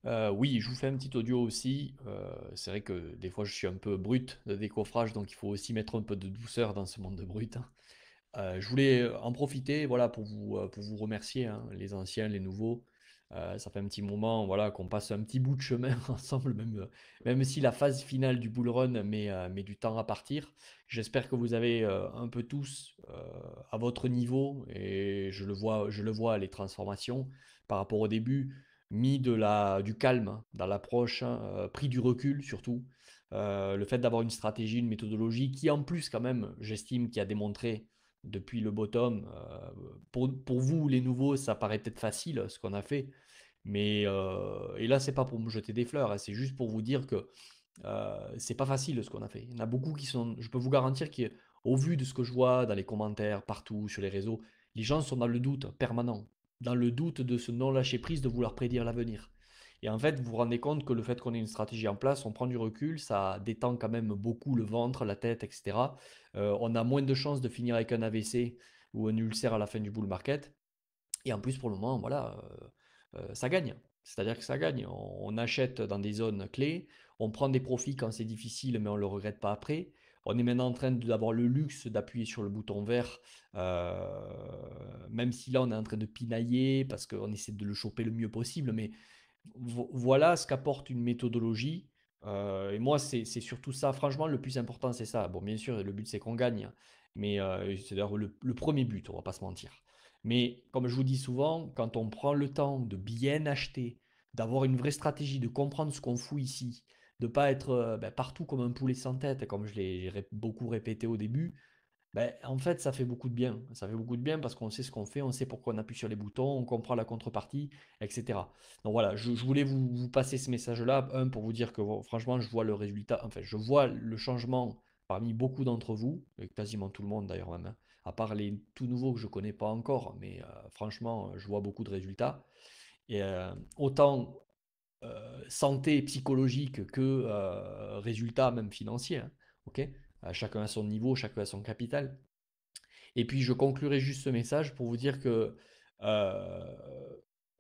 Oui, je vous fais un petit audio aussi. C'est vrai que des fois je suis un peu brut de décoffrage, donc il faut aussi mettre un peu de douceur dans ce monde de brut, hein. Je voulais en profiter, voilà, pour vous remercier, hein, les anciens, les nouveaux. Ça fait un petit moment, voilà, qu'on passe un petit bout de chemin ensemble, même si la phase finale du bull run met du temps à partir. J'espère que vous avez un peu tous à votre niveau, et je le vois, les transformations par rapport au début, mis du calme dans l'approche, hein, pris du recul surtout. Le fait d'avoir une stratégie, une méthodologie qui en plus quand même, j'estime, qui a démontré depuis le bottom. Pour vous, les nouveaux, ça paraît peut-être facile ce qu'on a fait, mais et là, c'est pas pour me jeter des fleurs, hein, c'est juste pour vous dire que c'est pas facile ce qu'on a fait. Il y en a beaucoup qui sont, je peux vous garantir qu'au vu de ce que je vois dans les commentaires, partout, sur les réseaux, les gens sont dans le doute permanent, dans le doute de ce non-lâcher prise, de vouloir prédire l'avenir. Et en fait, vous vous rendez compte que le fait qu'on ait une stratégie en place, on prend du recul, ça détend quand même beaucoup le ventre, la tête, etc. On a moins de chances de finir avec un AVC ou un ulcère à la fin du bull market. Et en plus, pour le moment, voilà, ça gagne. C'est-à-dire que ça gagne. On achète dans des zones clés, on prend des profits quand c'est difficile, mais on ne le regrette pas après. On est maintenant en train d'avoir le luxe d'appuyer sur le bouton vert, même si là on est en train de pinailler parce qu'on essaie de le choper le mieux possible. Mais voilà ce qu'apporte une méthodologie. Et moi, c'est surtout ça. Franchement, le plus important, c'est ça. Bon, bien sûr, le but, c'est qu'on gagne, hein. Mais c'est d'ailleurs le premier but, on va pas se mentir. Mais comme je vous dis souvent, quand on prend le temps de bien acheter, d'avoir une vraie stratégie, de comprendre ce qu'on fout ici, de pas être partout comme un poulet sans tête, comme j'ai beaucoup répété au début, ben, en fait, ça fait beaucoup de bien. Ça fait beaucoup de bien parce qu'on sait ce qu'on fait, on sait pourquoi on appuie sur les boutons, on comprend la contrepartie, etc. Donc voilà, je voulais vous passer ce message-là, un, pour vous dire que bon, franchement, je vois le résultat, enfin, je vois le changement parmi beaucoup d'entre vous, et quasiment tout le monde d'ailleurs même, hein, à part les tout nouveaux que je connais pas encore, mais franchement, je vois beaucoup de résultats. Et autant santé psychologique que résultats même financiers, hein, ok? Chacun à son niveau, chacun à son capital. Et puis je conclurai juste ce message pour vous dire que euh,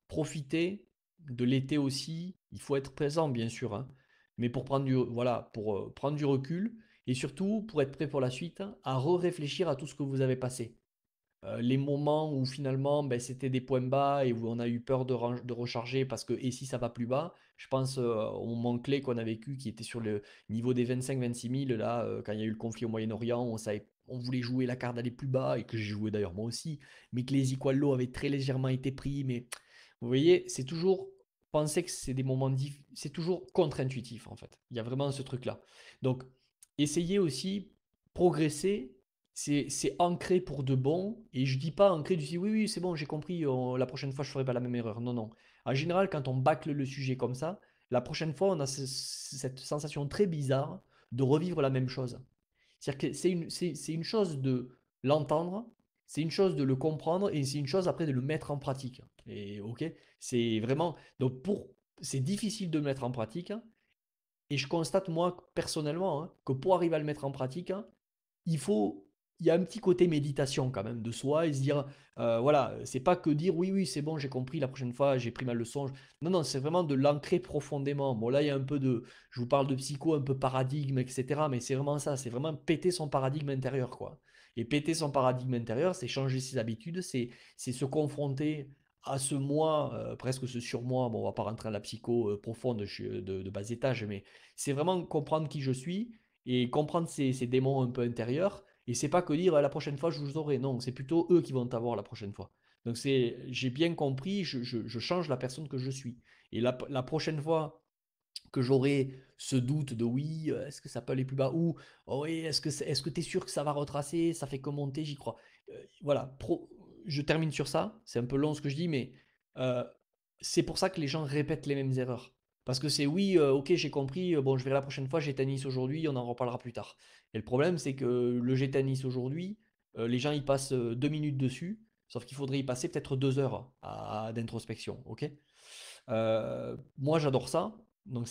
profitez de l'été aussi. Il faut être présent, bien sûr, hein, mais pour prendre voilà, pour prendre du recul et surtout pour être prêt pour la suite, hein, à réfléchir à tout ce que vous avez passé. Les moments où finalement ben, c'était des points bas et où on a eu peur de recharger parce que et si ça va plus bas, je pense au moment clé qu'on a vécu qui était sur le niveau des 25-26 000 là, quand il y a eu le conflit au Moyen-Orient, on voulait jouer la carte d'aller plus bas et que j'ai joué d'ailleurs moi aussi, mais que les equal low avaient très légèrement été pris. Mais vous voyez, c'est toujours penser que c'est des moments c'est toujours contre-intuitif en fait. Il y a vraiment ce truc-là. Donc, essayez aussi progresser, c'est ancré pour de bon. Et je dis pas ancré du style, oui, oui, c'est bon, j'ai compris, la prochaine fois, je ferai pas la même erreur. Non, non. En général, quand on bâcle le sujet comme ça, la prochaine fois, on a cette sensation très bizarre de revivre la même chose. C'est-à-dire que c'est une chose de l'entendre, c'est une chose de le comprendre, et c'est une chose après de le mettre en pratique. Et ok, c'est vraiment. Donc c'est difficile de le mettre en pratique, hein. Et je constate, moi, personnellement, hein, que pour arriver à le mettre en pratique, hein, il faut, il y a un petit côté méditation quand même de soi et se dire, voilà, c'est pas que dire oui, oui, c'est bon, j'ai compris, la prochaine fois, j'ai pris ma leçon. Non, non, c'est vraiment de l'ancrer profondément. Bon, là, il y a un peu je vous parle de psycho, un peu paradigme, etc. Mais c'est vraiment ça, c'est vraiment péter son paradigme intérieur, quoi. Et péter son paradigme intérieur, c'est changer ses habitudes, c'est se confronter à ce moi, presque ce surmoi. Bon, on va pas rentrer dans la psycho profonde de bas étage, mais c'est vraiment comprendre qui je suis et comprendre ces démons un peu intérieurs. Et c'est pas que dire la prochaine fois je vous aurai. Non, c'est plutôt eux qui vont t'avoir la prochaine fois. Donc j'ai bien compris, je change la personne que je suis. Et la prochaine fois que j'aurai ce doute de oui, est-ce que ça peut aller plus bas ou oh oui, est-ce que tu es sûr que ça va retracer, ça fait que monter, j'y crois. Voilà, je termine sur ça, c'est un peu long ce que je dis, mais euh, c'est pour ça que les gens répètent les mêmes erreurs. Parce que c'est oui, ok, j'ai compris, bon, je verrai la prochaine fois, j'ai tennis aujourd'hui, on en reparlera plus tard. Et le problème, c'est que le j'ai tennis aujourd'hui, les gens y passent 2 minutes dessus, sauf qu'il faudrait y passer peut-être 2 heures d'introspection, ok? Moi, j'adore ça. Donc,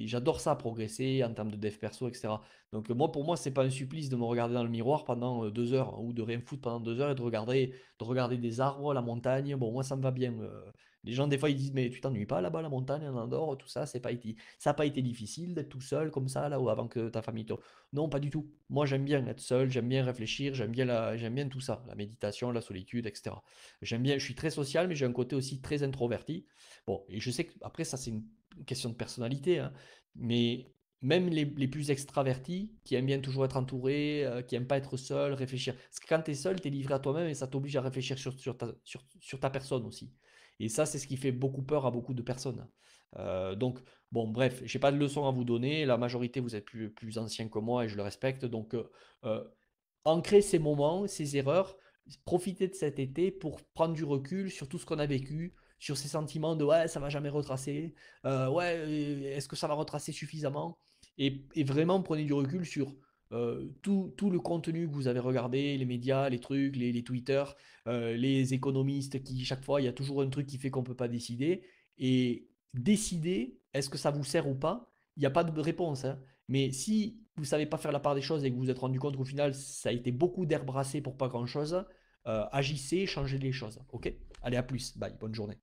j'adore ça, progresser en termes de dev perso, etc. Donc, moi, pour moi, c'est pas un supplice de me regarder dans le miroir pendant 2 heures ou de rien foutre pendant 2 heures et de regarder des arbres, la montagne. Bon, moi, ça me va bien. Les gens, des fois, ils disent, mais tu t'ennuies pas là-bas, la montagne, en Andorre, tout ça, ça n'a pas été difficile d'être tout seul comme ça, là, ou avant que ta famille te... Non, pas du tout. Moi, j'aime bien être seul, j'aime bien réfléchir, j'aime bien tout ça, la méditation, la solitude, etc. J'aime bien, je suis très social, mais j'ai un côté aussi très introverti. Bon, et je sais que, après, ça, c'est une question de personnalité, hein, mais même les plus extravertis, qui aiment bien toujours être entourés, qui n'aiment pas être seuls, réfléchir. Parce que quand tu es seul, tu es livré à toi-même et ça t'oblige à réfléchir sur ta personne aussi. Et ça, c'est ce qui fait beaucoup peur à beaucoup de personnes. Donc, bon, bref, j'ai pas de leçon à vous donner. La majorité, vous êtes plus anciens que moi et je le respecte. Donc, euh, ancrer ces moments, ces erreurs, profiter de cet été pour prendre du recul sur tout ce qu'on a vécu, sur ces sentiments de ouais, ça va jamais retracer, ouais, est-ce que ça va retracer suffisamment et vraiment prenez du recul sur tout le contenu que vous avez regardé, les médias, les trucs, les Twitter, les économistes qui, chaque fois, il y a toujours un truc qui fait qu'on ne peut pas décider. Et décider, est-ce que ça vous sert ou pas? Il n'y a pas de réponse, hein. Mais si vous ne savez pas faire la part des choses et que vous vous êtes rendu compte qu'au final, ça a été beaucoup d'air brassé pour pas grand-chose, agissez, changez les choses. Ok? Allez, à plus. Bye. Bonne journée.